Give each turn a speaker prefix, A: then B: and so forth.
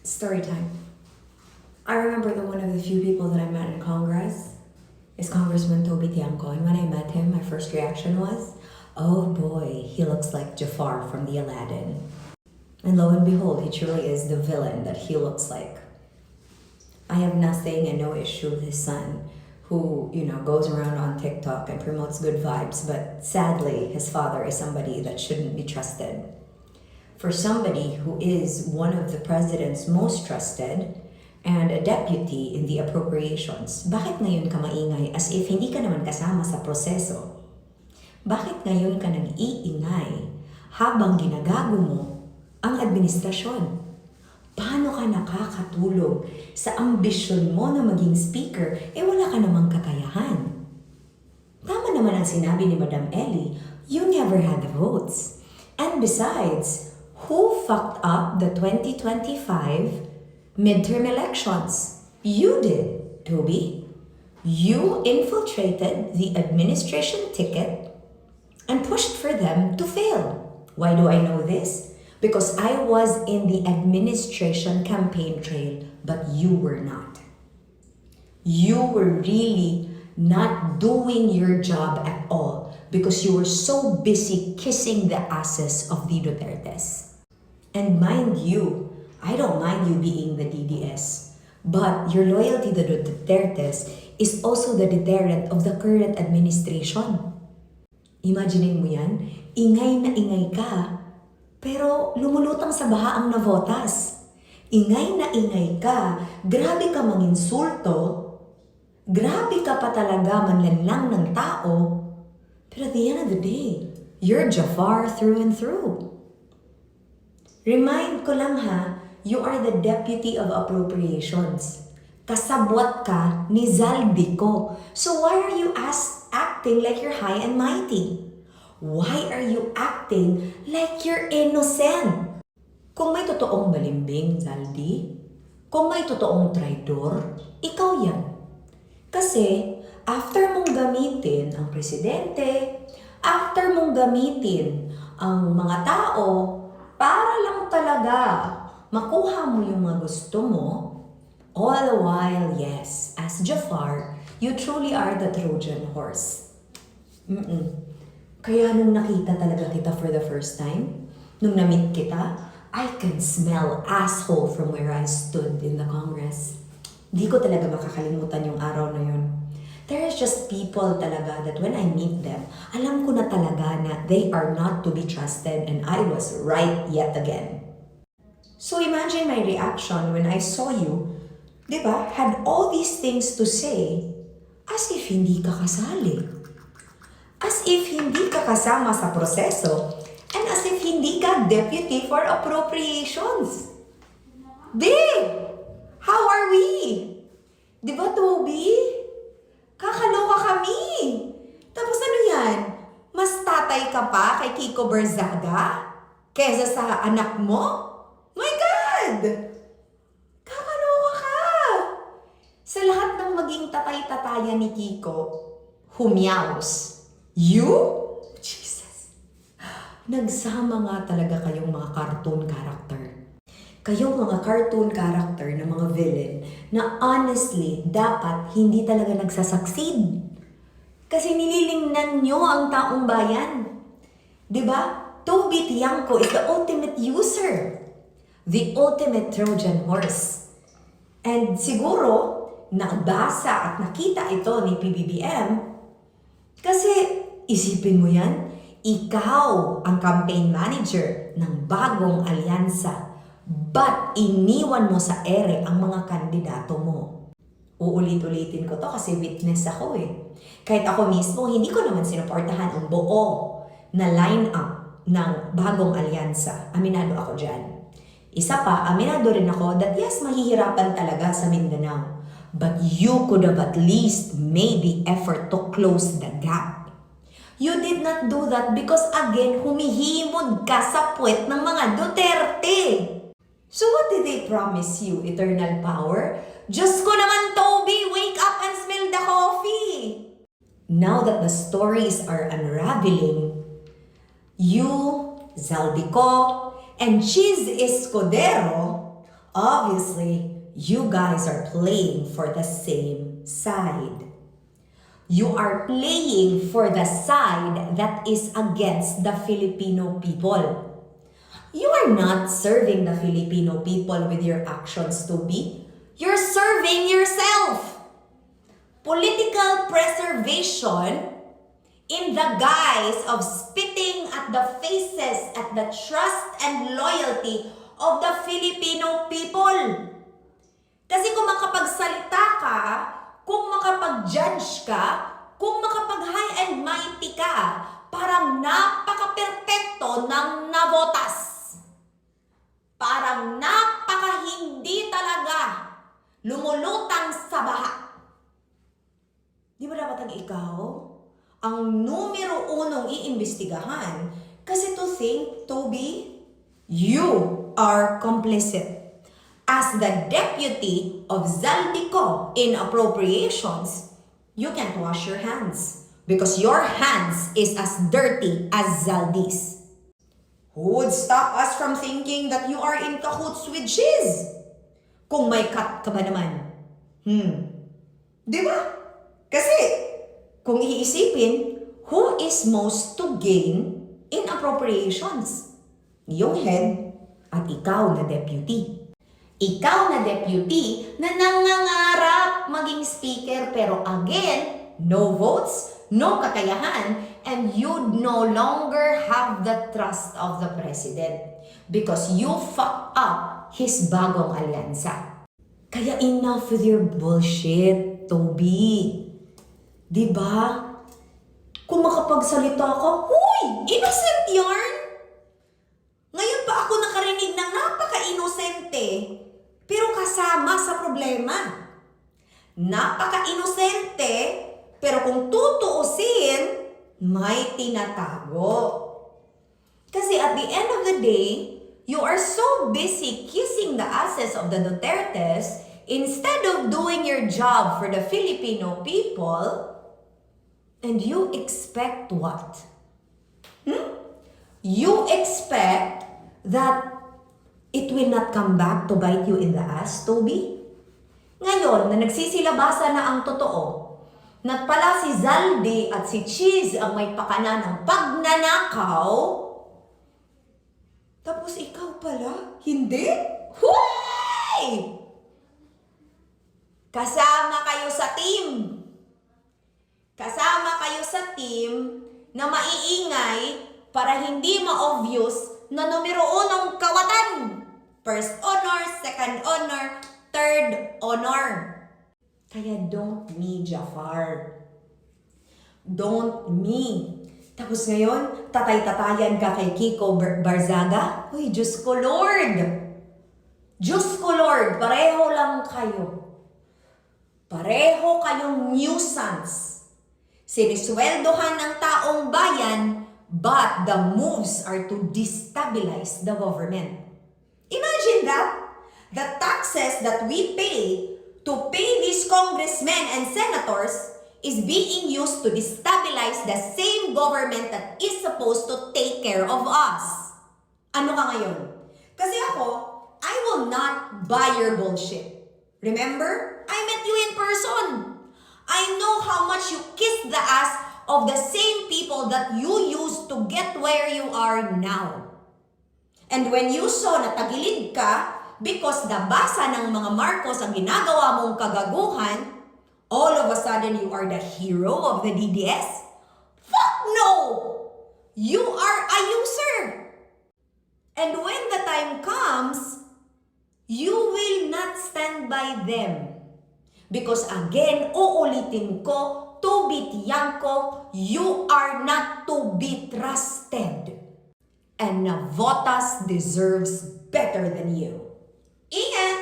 A: Story time. I remember that one of the few people that I met in Congress is Congressman Toby Tiangco. And when I met him, my first reaction was, oh boy, he looks like Jafar from the Aladdin. And lo and behold, he truly is the villain that he looks like. I have nothing and no issue with his son, who, goes around on TikTok and promotes good vibes, but sadly, his father is somebody that shouldn't be trusted. For somebody who is one of the president's most trusted and a deputy in the appropriations, bakit ngayon ka maingay as if hindi ka naman kasama sa proseso? Bakit ngayon ka nag-iingay habang ginagago mo ang administrasyon? Paano ka nakakatulog sa ambisyon mo na maging speaker wala ka namang kakayahan? Tama naman ang sinabi ni Madam Ellie, you never had the votes. And besides, who fucked up the 2025 midterm elections? You did, Toby. You infiltrated the administration ticket and pushed for them to fail. Why do I know this? Because I was in the administration campaign trail, but you were not. You were really not doing your job at all because you were so busy kissing the asses of the Dutertes. And mind you, I don't mind you being the DDS, but your loyalty to the Dutertes is also the deterrent of the current administration. Imaginin mo yan, ingay na ingay ka, pero lumulutang sa baha ang navotas. Ingay na ingay ka, grabe ka manginsulto, grabe ka pa talaga manlanlang ng tao, pero at the end of the day, you're Jafar through and through. Remind ko lang ha, you are the Deputy of Appropriations. Kasabwat ka ni Zaldico. So why are you acting like you're high and mighty? Why are you acting like you're innocent? Kung may totoong balimbing, Zaldi, kung may totoong traidor, ikaw yan. Kasi after mong gamitin ang presidente, after mong gamitin ang mga tao, para lang talaga makuha mo yung mga gusto mo, all the while, yes, as Jafar, you truly are the Trojan horse. Kaya nung nakita talaga kita for the first time, nung na-meet kita, I can smell asshole from where I stood in the Congress. Di ko talaga makakalimutan yung araw na yun. There is just people talaga that when I meet them, alam ko na talaga na they are not to be trusted and I was right yet again. So imagine my reaction when I saw you, di ba, had all these things to say as if hindi ka kasali. As if hindi ka kasama sa proseso and as if hindi ka deputy for appropriations. Babe! How are we? Di ba, Toby? Kakaloka kami. Tapos ano yan? Mas tatay ka pa kay Kiko Berzaga? Kesa sa anak mo? My God! Kakaloka ka! Sa lahat ng maging tatay-tatayan ni Kiko, humiyaos. You? Jesus. Nagsama nga talaga kayong mga cartoon character. Kayong mga cartoon character na mga villain na honestly, dapat hindi talaga nagsasucceed. Kasi nililingnan nyo ang taong bayan. Diba? Toby Tiangco is the ultimate user. The ultimate Trojan horse. And siguro, nabasa at nakita ito ni PBBM kasi isipin mo yan, ikaw ang campaign manager ng bagong alyansa. But iniwan mo sa ere ang mga kandidato mo. Uulit-ulitin ko to kasi witness ako eh. Kahit ako mismo, hindi ko naman sinuportahan ang buo na line-up ng bagong alyansa. Aminado ako dyan. Isa pa, aminado rin ako that yes, mahihirapan talaga sa Mindanao. But you could have at least made the effort to close the gap. You did not do that because again, humihimod ka sa puwet ng mga Duterte. So what did they promise you? Eternal power? Diyos ko naman, Toby! Wake up and smell the coffee! Now that the stories are unraveling, you, Zaldico, and Cheese Escudero Obviously, you guys are playing for the same side. You are playing for the side that is against the Filipino people. You are not serving the Filipino people with your actions, Toby. You're serving yourself. Political preservation in the guise of spitting at the faces, at the trust and loyalty of the Filipino people. Kasi kung makapagsalita ka, kung makapag-judge ka, kung makapag-high and mighty ka, parang napaka-perpekto ng nabotas. Parang napaka-hindi talaga lumulutang sa baha. Di ba dapat ang ikaw ang numero unong iimbestigahan? Kasi to think, Toby, you are complicit. As the deputy of Zaldico in appropriations, you can't wash your hands because your hands is as dirty as Zaldi's. Who would stop us from thinking that you are in cahoots with Shiz? Kung may cut ka ba naman? Di ba? Kasi, kung iisipin, who is most to gain in appropriations? Yung head at ikaw na deputy. Ikaw na deputy na nangangarap maging speaker pero again, no votes, no kakayahan, and you no longer have the trust of the president because you fucked up his bagong alyansa. Kaya enough with your bullshit, Toby. Diba? Kung makapagsalita ka, huy! Innocent yarn! Ngayon pa ako nakarinig ng napaka-inosente, pero kasama sa problema. Napaka-inosente, pero kung tutuusin, may tinatago. Kasi at the end of the day, you are so busy kissing the asses of the Dutertes instead of doing your job for the Filipino people, and you expect what? You expect that it will not come back to bite you in the ass, Toby? Ngayon, na nagsisilabasa na ang totoo, na pala si Zaldi at si Cheese ang may pakana ng pagnanakaw, tapos ikaw pala, hindi? Huy! Kasama kayo sa team. Kasama kayo sa team na maiingay para hindi ma-obvious na numero unong kawatan. First honor, second honor, third honor. Kaya don't me, Jafar. Don't me. Tapos ngayon, tatay-tatayan ka kay Kiko Barzaga? Uy, Diyos ko Lord! Diyos ko Lord, pareho lang kayo. Pareho kayong nuisance. Sinisweldohan ng taong bayan, but the moves are to destabilize the government. Imagine that. The taxes that we pay to pay these congressmen and senators is being used to destabilize the same government that is supposed to take care of us. Ano ka ngayon? Kasi ako, I will not buy your bullshit. Remember? I met you in person. I know how much you kissed the ass of the same people that you used to get where you are now. And when you saw na tagilid ka, because nabasa ng mga Marcos ang ginagawa mong kagaguhan, all of a sudden you are the hero of the DDS? Fuck no! You are a user! And when the time comes, you will not stand by them. Because again, uulitin ko, Toby Tiangco, you are not to be trusted. And Navotas deserves better than you. Ingat!